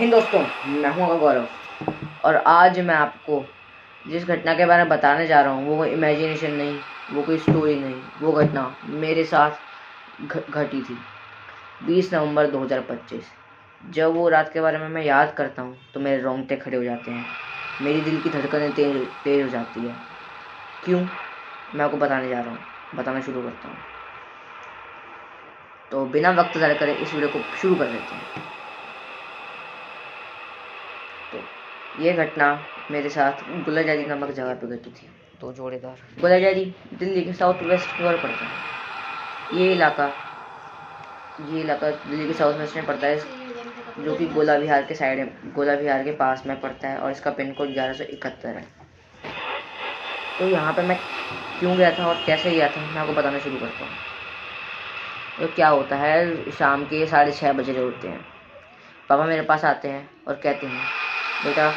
हिंद दोस्तों, मैं हूं गौरव और आज मैं आपको जिस घटना के बारे में बताने जा रहा हूं वो कोई इमेजिनेशन नहीं, वो कोई स्टोरी नहीं, वो घटना मेरे साथ घटी थी 20 नवंबर 2025। जब वो रात के बारे में मैं याद करता हूं तो मेरे रोंगटे खड़े हो जाते हैं, मेरी दिल की धड़कनें तेज तेज हो जाती है। क्यों? मैं आपको बताने जा रहा हूँ, बताना शुरू करता हूँ। तो बिना वक्त ज़ाया करे इस वीडियो को शुरू कर देते हैं। तो ये घटना मेरे साथ गुलाजारी नामक जगह पे घटी थी। तो जोड़ेदार गुलाजारी दिल्ली के साउथ वेस्ट की ओर पड़ता है। ये इलाका दिल्ली के साउथ वेस्ट में पड़ता है, जो कि गोला विहार के साइड में, गोला विहार के पास में पड़ता है और इसका पिन कोड 1171 है। तो यहाँ पे मैं क्यों गया था और कैसे गया था मैं आपको बताना शुरू करता हूँ। तो क्या होता है, शाम के 6:30 बज रहे होते हैं। पापा मेरे पास आते हैं और कहते हैं, बेटा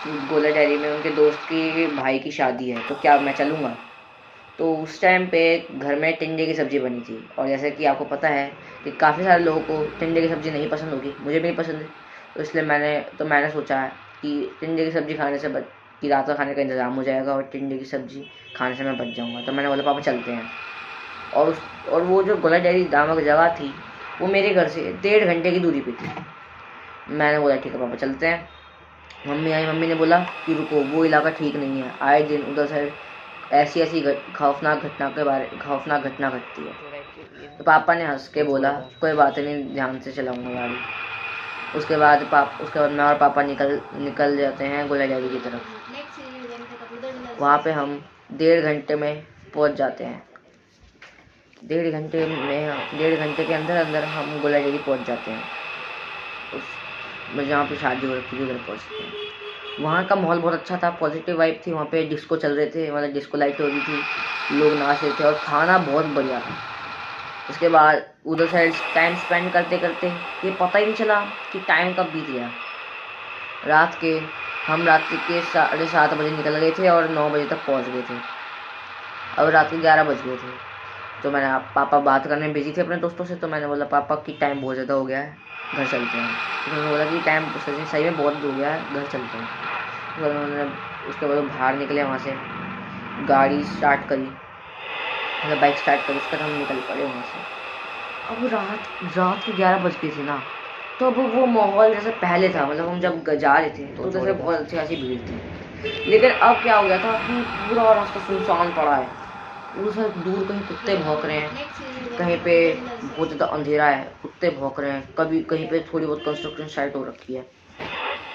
गोला डायरी में उनके दोस्त की भाई की शादी है, तो क्या मैं चलूँगा? तो उस टाइम पे घर में टिंडे की सब्ज़ी बनी थी और जैसे कि आपको पता है कि काफ़ी सारे लोगों को टिंडे की सब्ज़ी नहीं पसंद होगी, मुझे भी नहीं पसंद है। तो इसलिए मैंने सोचा है कि टिंडे की सब्ज़ी खाने से कि रात का खाने का इंतज़ाम हो जाएगा और टिंडे की सब्ज़ी खाने से मैं बच जाऊँगा। तो मैंने बोला पापा चलते हैं। और वो जो गोला डायरी नामक जगह थी वो मेरे घर से 1.5 घंटे की दूरी पे थी। मैंने बोला ठीक है पापा चलते हैं। मम्मी आई, मम्मी ने बोला कि रुको, वो इलाका ठीक नहीं है, आए दिन उधर से ऐसी खौफनाक घटना घटती है। तो पापा ने हंस के बोला कोई बात नहीं, ध्यान से चलाऊंगा गाड़ी। उसके बाद मैं और पापा निकल जाते हैं गोलाजारी की तरफ। वहाँ पे हम 1.5 घंटे में पहुँच जाते हैं। 1.5 घंटे के अंदर हम गोलाजारी पहुँच जाते हैं। जहाँ पे शादी हो रखी थी उधर पहुँचते हैं। वहाँ का माहौल बहुत अच्छा था, पॉजिटिव वाइब थी। वहाँ पे डिस्को चल रहे थे, मतलब डिस्को लाइट हो रही थी, लोग नाच रहे थे और खाना बहुत बढ़िया था। उसके बाद उधर साइड टाइम स्पेंड करते करते ये पता ही नहीं चला कि टाइम कब बीत गया। हम रात के 7:30 बजे निकल गए थे और 9 बजे तक पहुँच गए थे। अब रात के 11 बज गए थे। तो पापा बात करने में बिजी थे अपने दोस्तों से। तो मैंने बोला पापा कि टाइम बहुत ज़्यादा हो गया है, घर चलते हैं। तो उन्होंने बोला कि टाइम सही में बहुत हो गया है, घर चलते हैं। तो उन्होंने उसके बाद बाहर निकले, वहाँ से गाड़ी स्टार्ट करी, मतलब बाइक स्टार्ट करी, उसके बाद हम निकल पड़े वहाँ से। अब रात के 11 बज गई थी ना, तो अब वो माहौल जैसे पहले था, मतलब हम जब जा रहे थे तो जैसे बहुत अच्छी खासी भीड़ थी। लेकिन अब क्या हो गया था कि पूरा रास्ता सुनसान पड़ा है। उधर दूर कहीं कुत्ते भौंक रहे हैं, कहीं पे बहुत ज़्यादा अंधेरा है, कुत्ते भौंक रहे हैं, कभी कहीं पे थोड़ी बहुत कंस्ट्रक्शन साइट हो रखी है।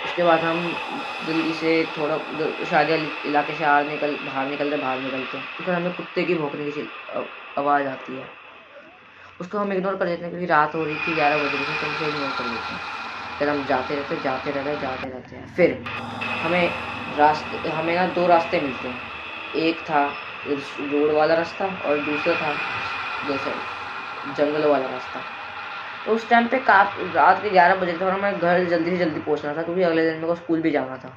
उसके बाद हम जल्दी से थोड़ा शादी इलाके से बाहर निकलते हैं। तो हमें कुत्ते की भौंकने की आवाज़ आती है। उसको हम इग्नोर कर देते हैं क्योंकि रात हो रही थी, 11 बज रही थी, तो उसे इग्नोर कर देते हैं। फिर हम जाते रहते हैं। फिर हमें ना 2 रास्ते मिलते हैं। एक था रोड वाला रास्ता और दूसरा था जैसे जंगल वाला रास्ता। तो उस टाइम पे रात के 11 बजे थे और हमें घर जल्दी से जल्दी पहुंचना था क्योंकि अगले दिन मेरे को स्कूल भी जाना था।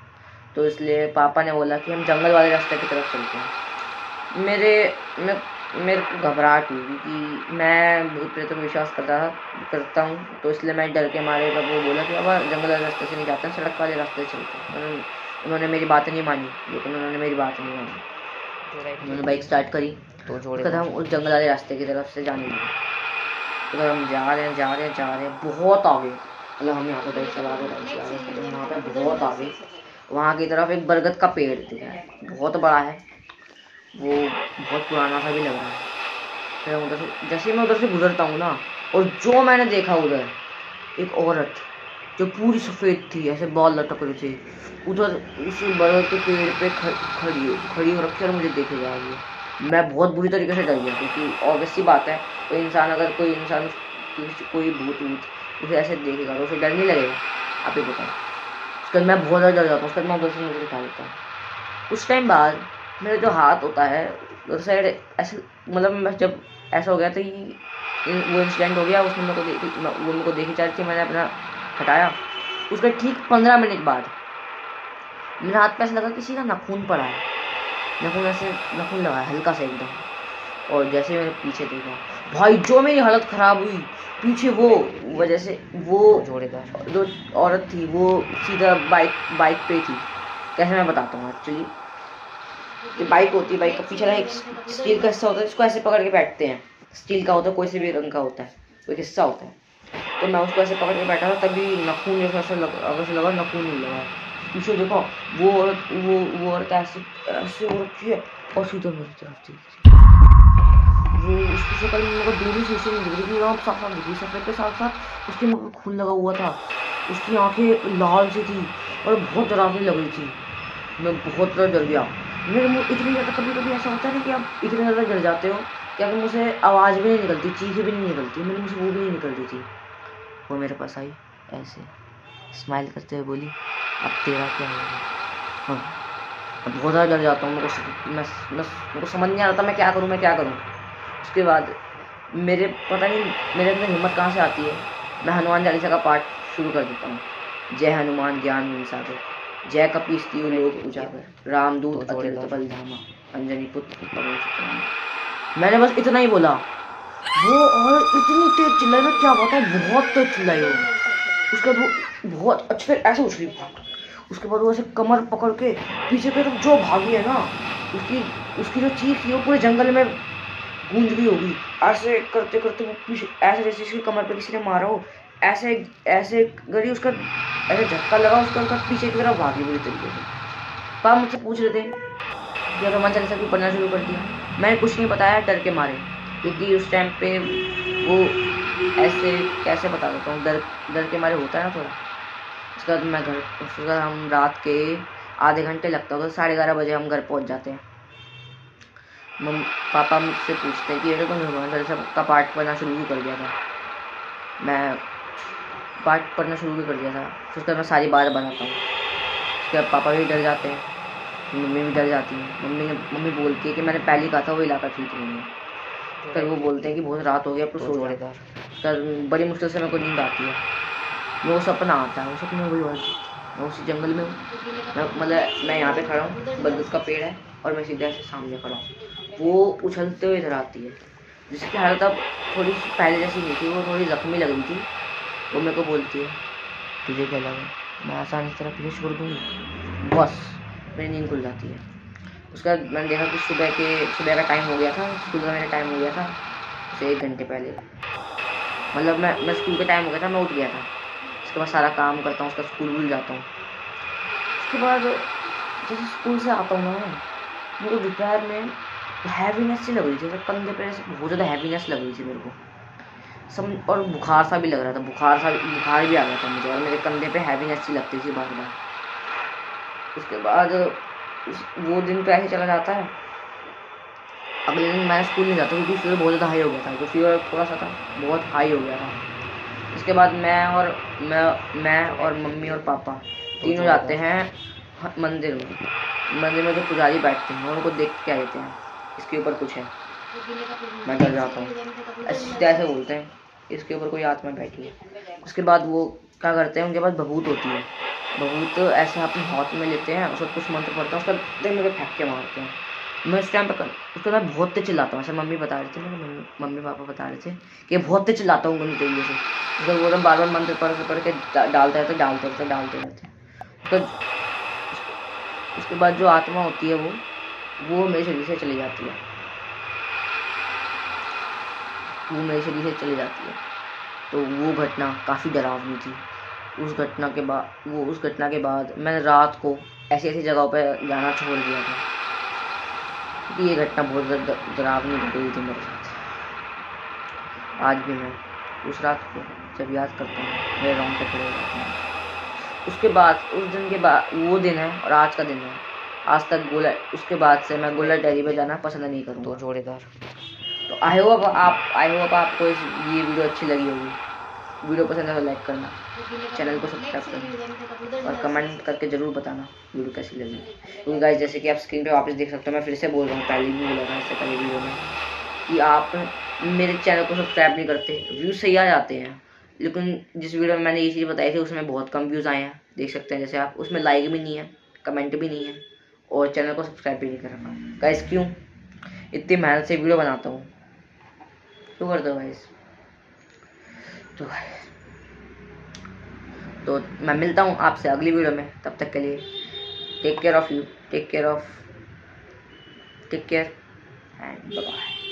तो इसलिए पापा ने बोला कि हम जंगल वाले रास्ते की तरफ चलते हैं। मेरे को घबराहट हुई क्योंकि मैं भूत प्रेतों में विश्वास करता हूँ। तो इसलिए मैं डर के मारे वो बोला कि अब जंगल वाले रास्ते से नहीं जाते हैं, सड़क वाले रास्ते से चलते हैं। उन्होंने मेरी बात नहीं मानी, उन्होंने बाइक स्टार्ट करी। तो हम उस जंगल वाले रास्ते की तरफ से जाने लगे। तो हम जा रहे हैं बहुत आगे, मतलब हम यहाँ पे बाइक चला रहे हैं, वहाँ पे बहुत आगे वहाँ की तरफ एक बरगद का पेड़ दिख रहा है, बहुत बड़ा है, वो बहुत पुराना सा भी लग रहा है। फिर जैसे मैं उधर से गुजरता हूँ ना, और जो मैंने देखा उधर एक औरत जो पूरी सफ़ेद थी, ऐसे बाल लटक रहे थे, उधर उस बरगद के पेड़ पे खड़ी हो रखी और मुझे देखे जा रही है। मैं बहुत बुरी तरीके से डर गया क्योंकि ऑब्वियस सी बात है, कोई इंसान कोई भूत उसे ऐसे देखेगा तो उसे डर नहीं लगेगा, आप ही बताओ। उसके बाद मैं बहुत ज़्यादा डर जाता हूँ। उसके बाद मैं उधर से मुझे दिखा देता हूँ। कुछ टाइम बाद मेरा जो हाथ होता है उधर साइड ऐसे, मतलब मैं जब ऐसा हो गया था कि वो इंसिडेंट हो गया, उसने मेरे को देखी जा रही थी, मैंने अपना हटाया। उसके ठीक 15 मिनट बाद मेरे हाथ पे ऐसा लगा किसी का नाखून पड़ा है, नाखून लगा है हल्का सा एकदम। और जैसे मैंने पीछे देखा भाई जो मेरी हालत ख़राब हुई पीछे वो वजह से, वो जोड़ेदार जो औरत थी वो सीधा बाइक पे थी। कैसे मैं बताता हूँ एक्चुअली, ये बाइक होती है, बाइक का पीछे ना एक स्टील का हिस्सा होता है जिसको ऐसे पकड़ के बैठते हैं। स्टील का होता है, कोई से भी रंग का होता है, कोई हिस्सा होता है। तो मैं उसको ऐसे पकड़ के बैठा था, तभी नखून जैसा ऐसा लगा, नखून नहीं लगा। पीछे देखो वो औरत ऐसे ऐसे हो रखी है और सीधा मेरी तरफ थी। वो उसकी शक्ल मेरे को दूर से शीशे में दिख रही थी, साफ साफ दिख रही, सफेद के साथ साथ उसके मुंह में खून लगा हुआ था, उसकी आंखें लाल सी थी और बहुत डरावनी लग रही थी। मैं बहुत ज़्यादा डर गया। मेरे मुँह इतनी ज़्यादा, कभी कभी ऐसा होता है ना कि आप इतने ज़्यादा डर जाते हो कि आपके मुँह से आवाज़ भी नहीं निकलती, चीखें भी नहीं निकलती, मेरे मुँह से वो भी नहीं निकल रही थी। वो मेरे पास आई, ऐसे स्माइल करते हुए बोली, अब तेरा क्या होगा। हाँ, अब बहुत ज़्यादा डर जाता हूँ, मेरे को समझ नहीं आ रहा था मैं क्या करूँ। उसके बाद मेरे पता नहीं मेरे अंदर हिम्मत कहाँ से आती है, मैं हनुमान चालीसा का पाठ शुरू कर देता हूँ। जय हनुमान ज्ञान गुण सागर, जय कपीस तिहु लोक उजागर, रामदूत अतुलित बल धामा, अंजनी पुत्र पवन सुत। मैंने बस इतना ही बोला, वो और इतनी तेज चिल्लाई, मैं क्या बताऊँ, बहुत तेज चिल्लाई वो। उसके बाद वो बहुत अच्छे से ऐसे उछली, उसके बाद वो ऐसे कमर पकड़ के पीछे की तरफ जो भागी है ना, उसकी जो चीख थी वो पूरे जंगल में गूंज गई होगी। ऐसे करते करते वो पीछे, ऐसे जैसे इसकी कमर पे किसी ने मारा हो, ऐसे ऐसे गरी, उसका ऐसे झटका लगा, उसका पीछे की तरफ भागी बुरी तरीके से। पापा मुझसे पूछ रहे थे कि हनुमान चालीसा क्यों पढ़ना शुरू कर दिया। मैंने कुछ नहीं बताया डर के मारे, क्योंकि उस टाइम पे वो ऐसे कैसे बता देता हूँ, डर के मारे होता है ना थोड़ा। उसके बाद उसके बाद हम रात के आधे घंटे लगता होगा, 11:30 बजे हम घर पहुँच जाते हैं। पापा मुझसे पूछते हैं कि ये तो हनुमान चालीसा का पाठ पढ़ना शुरू भी कर दिया था। मैं पाठ पढ़ना शुरू भी कर दिया था, फिर उसके बाद मैं सारी बात बताता हूँ। उसके बाद पापा भी डर जाते हैं, मम्मी भी डर जाती है। मम्मी बोलती है कि मैंने पहले कहा था वो इलाका ठीक नहीं है। फिर वो बोलते हैं कि बहुत रात हो गई, अब तो सो जा। फिर बड़ी मुश्किल से मेरे को नींद आती है, वो सपना आता है, वो सपने वही और मैं उसी जंगल में हूँ। मतलब मैं यहाँ पे खड़ा हूँ, बरगद का पेड़ है और मैं सीधा ऐसे सामने खड़ा हूँ। वो उछलते हुए इधर आती है, जिसकी हालत अब थोड़ी सी पहले जैसी नहीं थी, वो थोड़ी जख्मी लग रही थी। वो मेरे को बोलती है, तुझे क्या लगा मैं आसानी से तेरा पीछे छोड़ दूँगी। बस मेरी नींद खुल जाती है। उसके बाद मैंने देखा कि सुबह का टाइम हो गया था, स्कूल का मेरा टाइम हो गया था उससे 1 घंटे पहले। मतलब मैं स्कूल का टाइम हो गया था, मैं उठ गया था। उसके बाद सारा काम करता हूँ, उसका स्कूल भूल जाता हूँ। उसके बाद जैसे स्कूल से आता हूँ ना, मेरे को दोपहर में हैवीनेस सी लग रही थी, कंधे पे बहुत ज़्यादा हैवीनेस लग रही थी मेरे को, और बुखार सा भी लग रहा था, बुखार भी आ गया था मुझे, और मेरे कंधे पे हैवीनेस सी लगती थी बार बार। उसके बाद वो दिन तो ऐसे चला जाता है। अगले दिन मैं स्कूल नहीं जाता क्योंकि फीवर बहुत ज़्यादा हाई हो गया था, तो फीवर थोड़ा सा था, बहुत हाई हो गया था। उसके बाद मैं और मम्मी और पापा तीनों जाते हैं मंदिर में जो पुजारी बैठते हैं उनको देख के आ जाते हैं, इसके ऊपर कुछ है। मैं डर जाता हूँ, ऐसे बोलते हैं इसके ऊपर कोई आत्मा बैठी है। उसके बाद वो क्या करते हैं, उनके पास भभूत होती है, भभूत ऐसे अपने हाथ में लेते हैं, उसका कुछ मंत्र पढ़ते हैं, उसका मेरे फेंक के मारते हैं। मैं उस टाइम पर उसके बाद बहुत तेज चिल्लाता हूँ, ऐसे मम्मी बता रहे थे, मेरे मम्मी पापा बता रहे थे कि बहुत तेज चिल्लाता हूँ गंदी तरीके से। उसके वो बार बार मंत्र पढ़ के डालते रहते। उसके बाद जो आत्मा होती है वो मेरे शरीर से चली जाती है, तो वो घटना काफ़ी डरावनी थी। उस घटना के बाद मैंने रात को ऐसी जगहों पर जाना छोड़ दिया था, क्योंकि ये घटना बहुत डरावनी घट गई थी मेरे साथ। आज भी मैं उस रात को जब याद करता हूँ मेरे रोंगटे खड़े हो जाते हैं। उसके बाद उस दिन के बाद वो दिन है और आज का दिन है, आज तक उसके बाद से मैं गोला डेयरी पे जाना पसंद नहीं करूँगा। तो जोड़ेदार, तो आई होप आपको ये वीडियो अच्छी लगी होगी। वीडियो पसंद है तो लाइक करना, चैनल को सब्सक्राइब करना और कमेंट करके ज़रूर बताना वीडियो कैसी लगी। क्योंकि गाइस जैसे कि आप स्क्रीन पे वापस देख सकते हो, मैं फिर से बोल रहा हूँ, पहले भी बोला था इससे पहले वीडियो में कि आप मेरे चैनल को सब्सक्राइब नहीं करते। व्यूज़ सही आ जाते हैं, लेकिन जिस वीडियो में मैंने ये चीज़ बताई थी उसमें बहुत कम व्यूज़ आए हैं, देख सकते हैं। जैसे आप उसमें लाइक भी नहीं है, कमेंट भी नहीं है और चैनल को सब्सक्राइब भी नहीं कर रखा। गाइस क्यों? इतनी मेहनत से वीडियो बनाता हूँ, शुरू कर दो गाइस। तो मैं मिलता हूँ आपसे अगली वीडियो में, तब तक के लिए take care of you, take care and bye.